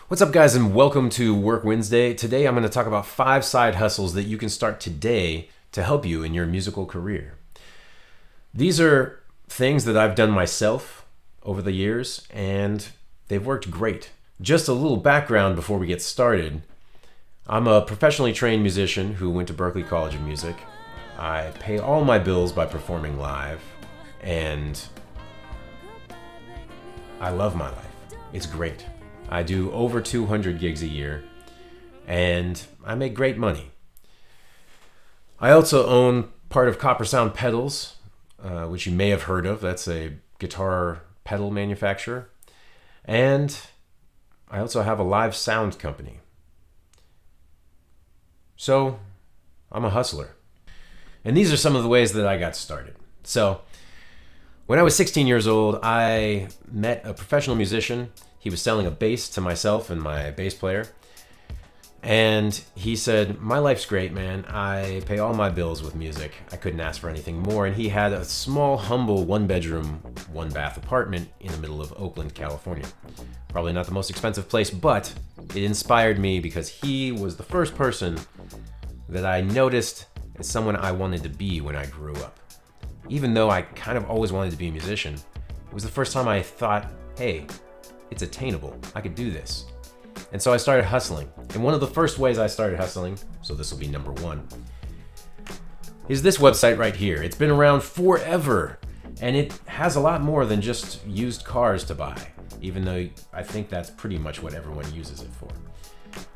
What's up, guys, and welcome to Work Wednesday. Today I'm going to talk about 5 side hustles that you can start today to help you in your musical career. These are things that I've done myself over the years, and they've worked great. Just a little background before we get started. I'm a professionally trained musician who went to Berklee College of Music. I pay all my bills by performing live, and I love my life. It's great. I do over 200 gigs a year, and I make great money. I also own part of Copper Sound Pedals, which you may have heard of. That's a guitar pedal manufacturer. And I also have a live sound company. So I'm a hustler. And these are some of the ways that I got started. So when I was 16 years old, I met a professional musician. He was selling a bass to myself and my bass player. And he said, "My life's great, man. I pay all my bills with music. I couldn't ask for anything more." And he had a small, humble, 1-bedroom, 1-bath apartment in the middle of Oakland, California. Probably not the most expensive place, but it inspired me because he was the first person that I noticed as someone I wanted to be when I grew up. Even though I kind of always wanted to be a musician, it was the first time I thought, hey, it's attainable. I could do this. And so I started hustling. And one of the first ways I started hustling, so this will be number 1, is this website right here. It's been around forever, and it has a lot more than just used cars to buy, even though I think that's pretty much what everyone uses it for.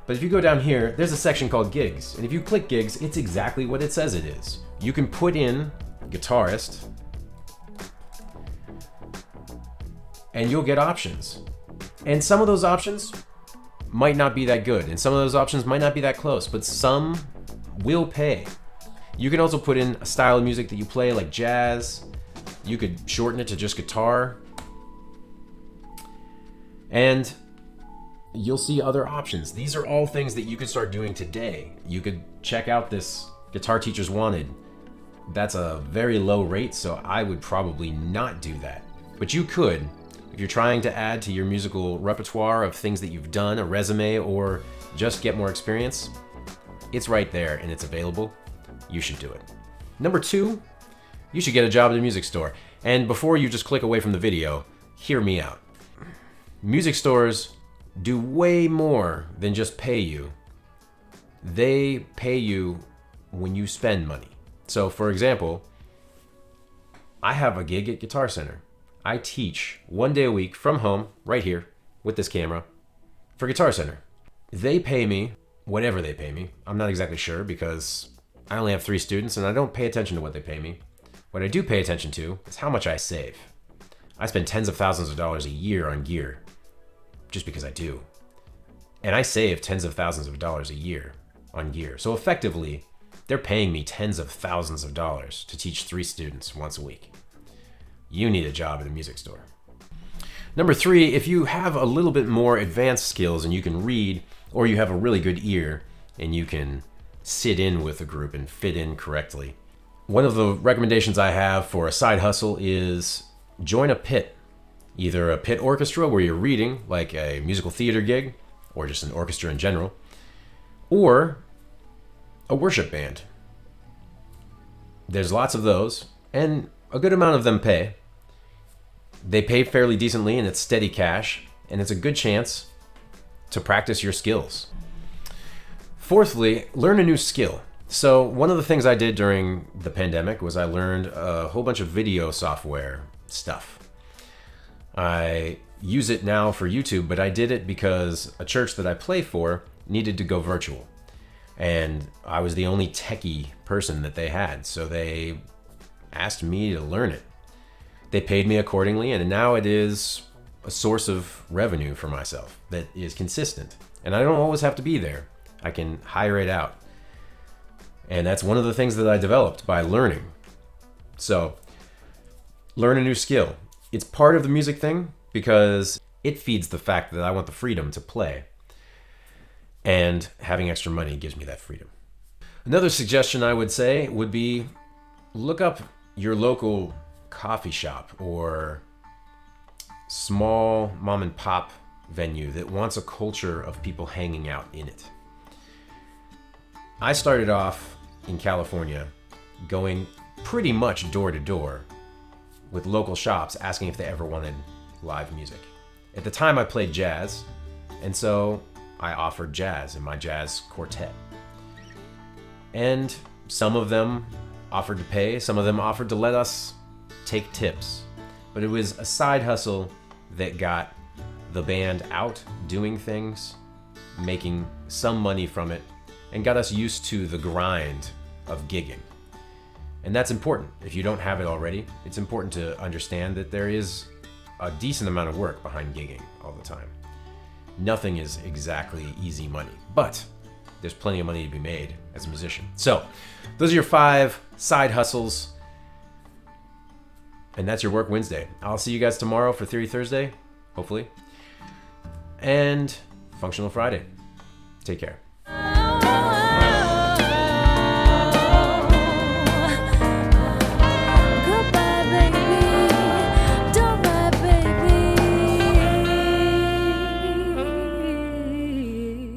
But if you go down here, there's a section called gigs. And if you click gigs, it's exactly what it says it is. You can put in guitarist, and you'll get options. And some of those options might not be that good, and some of those options might not be that close, but some will pay. You can also put in a style of music that you play, like jazz. You could shorten it to just guitar. And you'll see other options. These are all things that you could start doing today. You could check out this Guitar Teachers Wanted. That's a very low rate, so I would probably not do that. But you could. If you're trying to add to your musical repertoire of things that you've done, a resume, or just get more experience, it's right there and it's available. You should do it. Number 2, you should get a job at a music store. And before you just click away from the video, hear me out. Music stores do way more than just pay you. They pay you when you spend money. So for example, I have a gig at Guitar Center. I teach 1 day a week from home, right here, with this camera, for Guitar Center. They pay me whatever they pay me. I'm not exactly sure because I only have 3 students and I don't pay attention to what they pay me. What I do pay attention to is how much I save. I spend tens of thousands of dollars a year on gear, just because I do. And I save tens of thousands of dollars a year on gear. So effectively, they're paying me tens of thousands of dollars to teach 3 students once a week. You need a job at a music store. Number 3, if you have a little bit more advanced skills and you can read, or you have a really good ear and you can sit in with a group and fit in correctly, one of the recommendations I have for a side hustle is join a pit. Either a pit orchestra where you're reading, like a musical theater gig, or just an orchestra in general, or a worship band. There's lots of those, and a good amount of them pay. They pay fairly decently, and it's steady cash, and it's a good chance to practice your skills. Fourthly, learn a new skill. So one of the things I did during the pandemic was I learned a whole bunch of video software stuff. I use it now for YouTube, but I did it because a church that I play for needed to go virtual. And I was the only techie person that they had, so they asked me to learn it. They paid me accordingly, and now it is a source of revenue for myself that is consistent. And I don't always have to be there. I can hire it out. And that's one of the things that I developed by learning. So, learn a new skill. It's part of the music thing because it feeds the fact that I want the freedom to play. And having extra money gives me that freedom. Another suggestion I would say would be look up your local coffee shop or small mom and pop venue that wants a culture of people hanging out in it. I started off in California going pretty much door to door with local shops asking if they ever wanted live music. At the time I played jazz, and so I offered jazz in my jazz quartet. And some of them offered to pay, some of them offered to let us take tips. But it was a side hustle that got the band out doing things, making some money from it, and got us used to the grind of gigging. And that's important. If you don't have it already, it's important to understand that there is a decent amount of work behind gigging all the time. Nothing is exactly easy money, but there's plenty of money to be made as a musician. So those are your 5 side hustles. And that's your Work Wednesday. I'll see you guys tomorrow for Theory Thursday, hopefully. And Functional Friday. Take care.